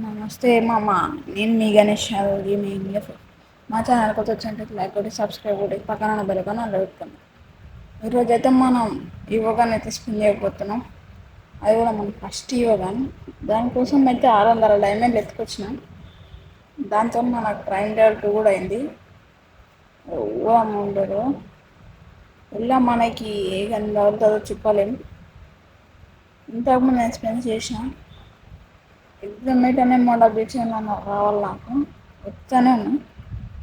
నమస్తే మామ. నేను మీ గణేష్ మా ఛానల్ కొత్త వచ్చినట్టు లైక్ కొట్టి సబ్స్క్రైబ్ కొట్టి పక్కన బెల్ ఐకాన్ ఆన్లో పెట్టుకోండి. ఈరోజు అయితే మనం యోగాని అయితే స్పిన్ చేయబోతున్నాం. అది కూడా మన ఫస్ట్ యోగాని. దానికోసం అయితే 600 డైమండ్లు ఎత్తుకొచ్చినాం. దాంతో మన గ్రైండర్ కూడా అయింది. ఉండరు ఇలా మనకి ఏ గంట అవుతుందో చెప్పలేము. ఇంతకుముందు నేను స్పెండ్ చేసిన ఎగ్జామేట్ అనే మోడల్ తెచ్చిన రావాలి నాకు వచ్చానే ఉన్నాయి.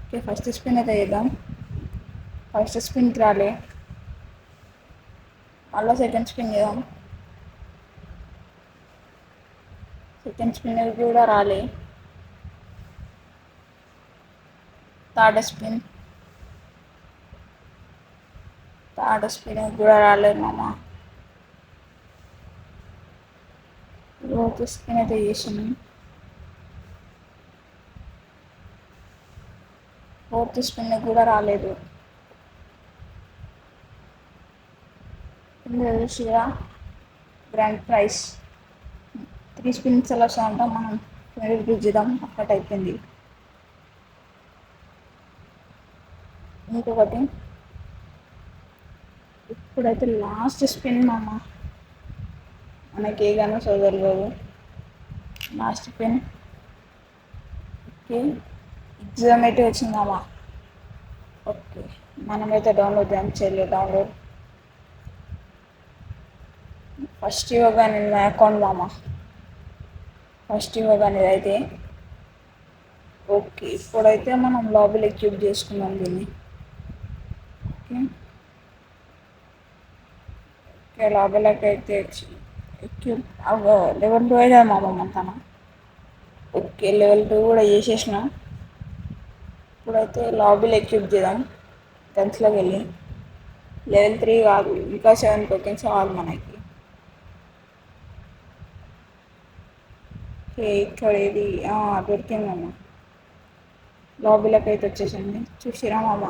ఓకే, ఫస్ట్ స్పిన్ అయితే చేద్దాం. ఫస్ట్ స్పిన్కి రాలే, మళ్ళీ సెకండ్ స్పిన్ చేద్దాం. సెకండ్ స్పిన్ కూడా రాలే. థర్డ్ స్పిన్ కూడా రాలేదు మామ. ఫోర్త్ స్పిన్ అయితే చేసినాం. ఫోర్త్ స్పిన్ కూడా రాలేదు. చూసిగా గ్రాండ్ ప్రైజ్ 3 స్పిన్స్ ఎలా వస్తాయంట. మనం 20 రూపీస్ చేద్దాం. అక్కట్ అయిపోయింది. ఇంకొకటి ఇప్పుడైతే లాస్ట్ స్పిన్ మామ. మనకి ఏగానో చదవలేదు. Last spin. ఓకే, ఎగ్జామేట్ వచ్చిందామా. ఓకే, మనమైతే డౌన్లోడ్ చేయలేదు. డౌన్లోడ్ ఫస్ట్ యోగా నేను నా అకౌంట్ మామ. ఫస్ట్ యోగా అనేది అయితే ఓకే. ఇప్పుడైతే మనం లాబీలో ఎక్యూబ్ చేసుకున్నాం దీన్ని. ఓకే ఓకే, లాబీలోకి అయితే ఎక్యూబ్ లెవెల్ 2 అయితే మామ మన. ఓకే, లెవెల్ 2 కూడా చేసేసిన. ఇప్పుడైతే లాబీలో ఎక్యూబ్ చేద్దాం. గన్స్లోకి వెళ్ళి లెవెల్ 3 కాదు, ఇంకా 7 టోకెన్స్ కావాలి మనకి. ఓకే, ఇక్కడ ఇది దొరికిందమ్మా. లాబీలోకి అయితే వచ్చేసింది. చూసిరా మామ.